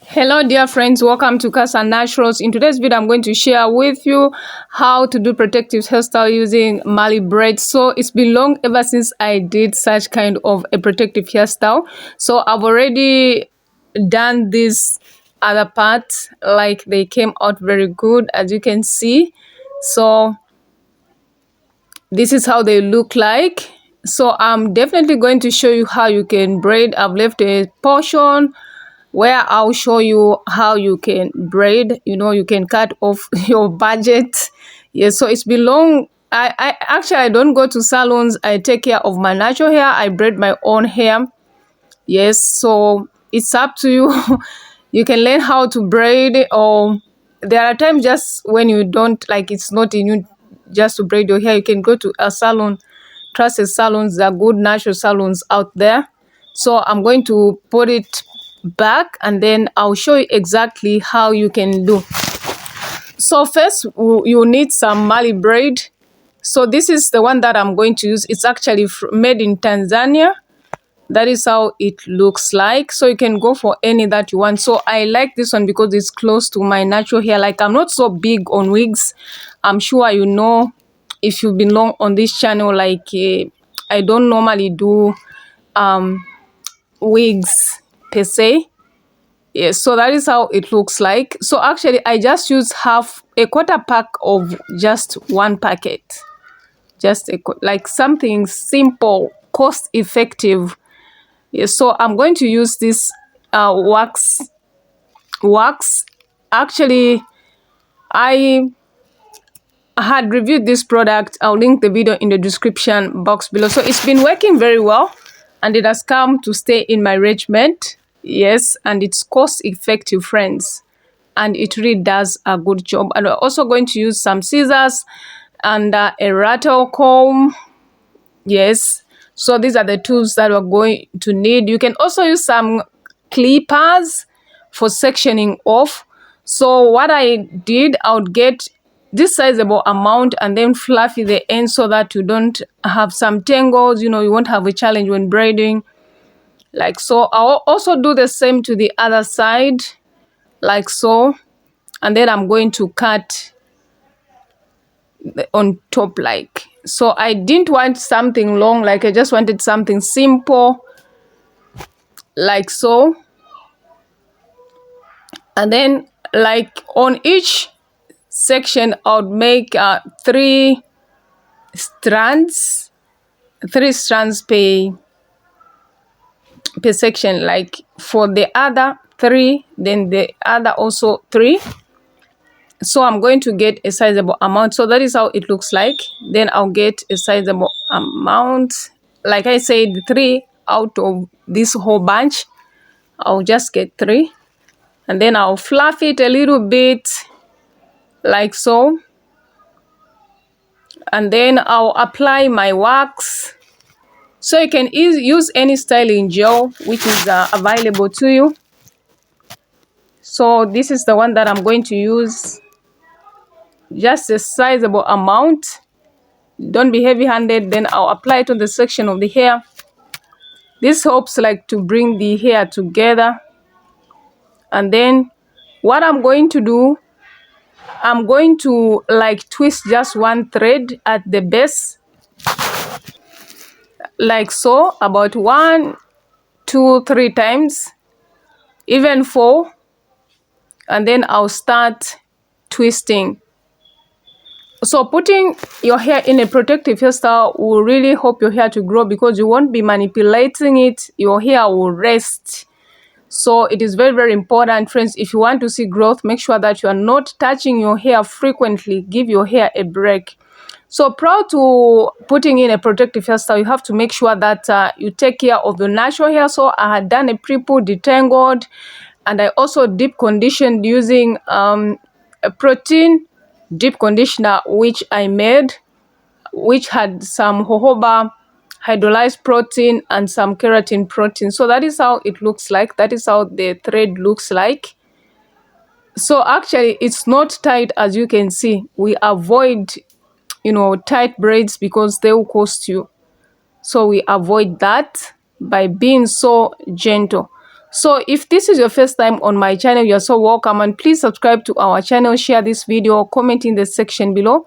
Hello dear friends, welcome to Casa Naturals. In today's video I'm going to share with you how to do protective hairstyle using Marley Braid. So it's been long ever since I did such kind of a protective hairstyle. So I've already done this other part, like they came out very good as you can see. So this is how they look like. So I'm definitely going to show you how you can braid. I've left a portion where I'll show you how you can braid. You can cut off your budget. Yes, so it's been long. I don't go to salons. I take care of my natural hair. I braid my own hair. Yes, so it's up to you. You can learn how to braid, or there are times just when you don't like, it's not in you just to braid your hair. You can go to a salon, trusted salons. There are good natural salons out there. So I'm going to put it back and then I'll show you exactly how you can do. So first you need some Marley braid. So this is the one that I'm going to use. It's actually made in Tanzania. That is how it looks like. So you can go for any that you want. So I like this one because it's close to my natural hair. Like, I'm not so big on wigs. I'm sure you know, if you've been long on this channel, like I don't normally do wigs per se. Yes, so that is how it looks like. So actually I just use a quarter pack of just one packet, just like something simple, cost effective. Yes, so I'm going to use this wax. Actually, I had reviewed this product. I'll link the video in the description box below. So it's been working very well and it has come to stay in my regiment. Yes, and it's cost effective, friends, and it really does a good job. And we're also going to use some scissors and a rattle comb. Yes, so these are the tools that we're going to need. You can also use some clippers for sectioning off. So what I did, I would get this sizable amount and then fluffy the end so that you don't have some tangles. You won't have a challenge when braiding, like so. I'll also do the same to the other side, like so. And then I'm going to cut on top, like so. I didn't want something long, like I just wanted something simple, like so. And then, like, on each section I would make three strands per section, like for the other three, then the other also three. So I'm going to get a sizable amount. So that is how it looks like. Then I'll get a sizable amount. Like I said, three out of this whole bunch. I'll just get three. And then I'll fluff it a little bit, like so. And then I'll apply my wax. So you can use any styling gel which is available to you. So this is the one that I'm going to use. Just a sizable amount. Don't be heavy-handed. Then I'll apply it on the section of the hair. This helps like to bring the hair together. And then what I'm going to do, I'm going to like twist just one thread at the base, like so, about 1, 2, 3 times, even 4. And then I'll start twisting. So putting your hair in a protective hairstyle will really help your hair to grow because you won't be manipulating it. Your hair will rest. So it is very, very important, friends. If you want to see growth, make sure that you are not touching your hair frequently. Give your hair a break. So prior to putting in a protective hairstyle, you have to make sure that you take care of your natural hair. So I had done a pre-pull, detangled, and I also deep conditioned using a protein deep conditioner which I made, which had some jojoba hydrolyzed protein and some keratin protein. So that is how it looks like. That is how the thread looks like. So actually it's not tight, as you can see. We avoid tight braids because they will cost you. So we avoid that by being so gentle. So if this is your first time on my channel, you're so welcome, and please subscribe to our channel, share this video, comment in the section below.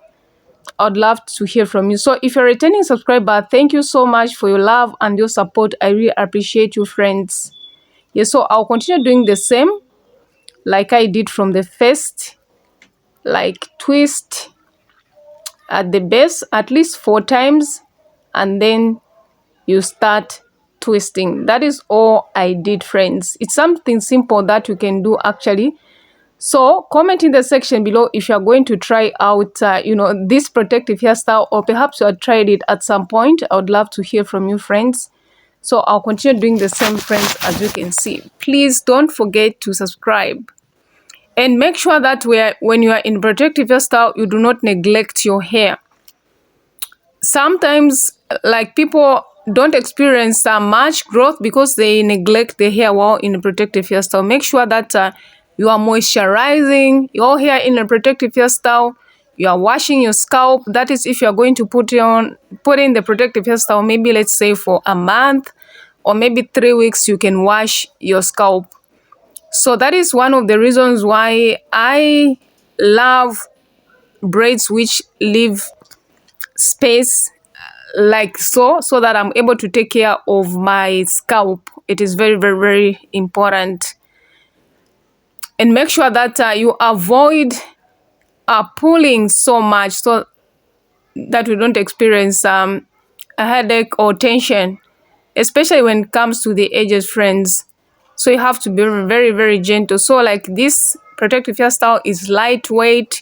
I'd love to hear from you. So if you're a returning subscriber, thank you so much for your love and your support. I really appreciate you, friends. Yeah, so I'll continue doing the same like I did from the first, like twist at the base at least 4 times, and then you start twisting. That is all I did, friends. It's something simple that you can do actually. So comment in the section below if you're going to try out this protective hairstyle, or perhaps you have tried it at some point. I would love to hear from you, friends. So I'll continue doing the same, friends. As you can see, please don't forget to subscribe, and make sure that when you are in protective hairstyle, you do not neglect your hair. Sometimes, like, people don't experience much growth because they neglect the hair while in a protective hairstyle. Make sure that you are moisturizing your hair in a protective hairstyle. You are washing your scalp. That is, if you are going to put in the protective hairstyle, maybe let's say for a month or maybe 3 weeks, you can wash your scalp. So that is one of the reasons why I love braids which leave space like so that I'm able to take care of my scalp. It is very, very, very important. And make sure that you avoid pulling so much, so that we don't experience a headache or tension, especially when it comes to the edges, friends. So you have to be very, very gentle. So like, this protective hairstyle is lightweight.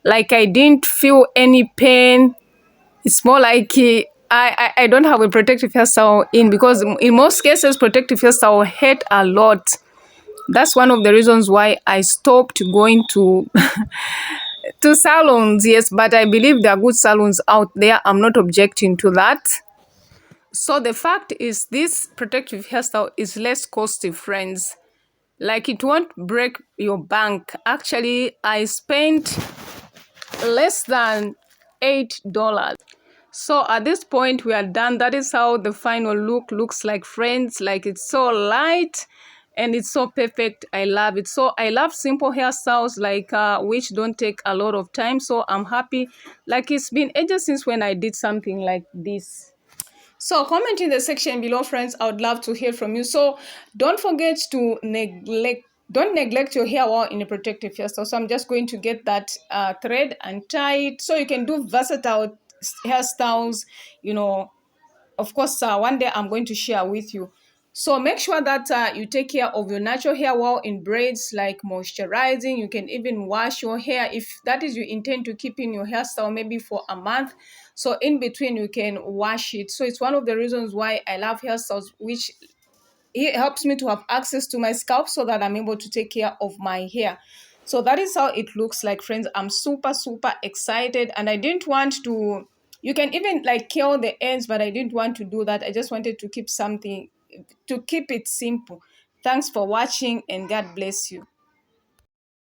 Like, I didn't feel any pain. It's more like I don't have a protective hairstyle in, because in most cases protective hairstyle hurt a lot. That's one of the reasons why I stopped going to to salons. Yes, but I believe there are good salons out there. I'm not objecting to that. So the fact is, this protective hairstyle is less costly, friends. Like, it won't break your bank. Actually, I spent less than $8. So at this point we are done. That is how the final look looks like, friends. Like, it's so light and it's so perfect. I love it. So I love simple hairstyles, like which don't take a lot of time. So I'm happy. Like, it's been ages since when I did something like this. So comment in the section below, friends. I would love to hear from you. So don't forget to don't neglect your hair while in a protective hairstyle. So I'm just going to get that thread and tie it, so you can do versatile hairstyles. Of course, one day I'm going to share with you. So make sure that you take care of your natural hair while in braids, like moisturizing. You can even wash your hair if that is you intend to keep in your hairstyle maybe for a month. So in between you can wash it. So it's one of the reasons why I love hairstyles, which it helps me to have access to my scalp, so that I'm able to take care of my hair. So that is how it looks like, friends. I'm super, super excited, and I didn't want to, you can even like curl the ends, but I didn't want to do that. I just wanted to keep it simple. Thanks for watching, and God bless you.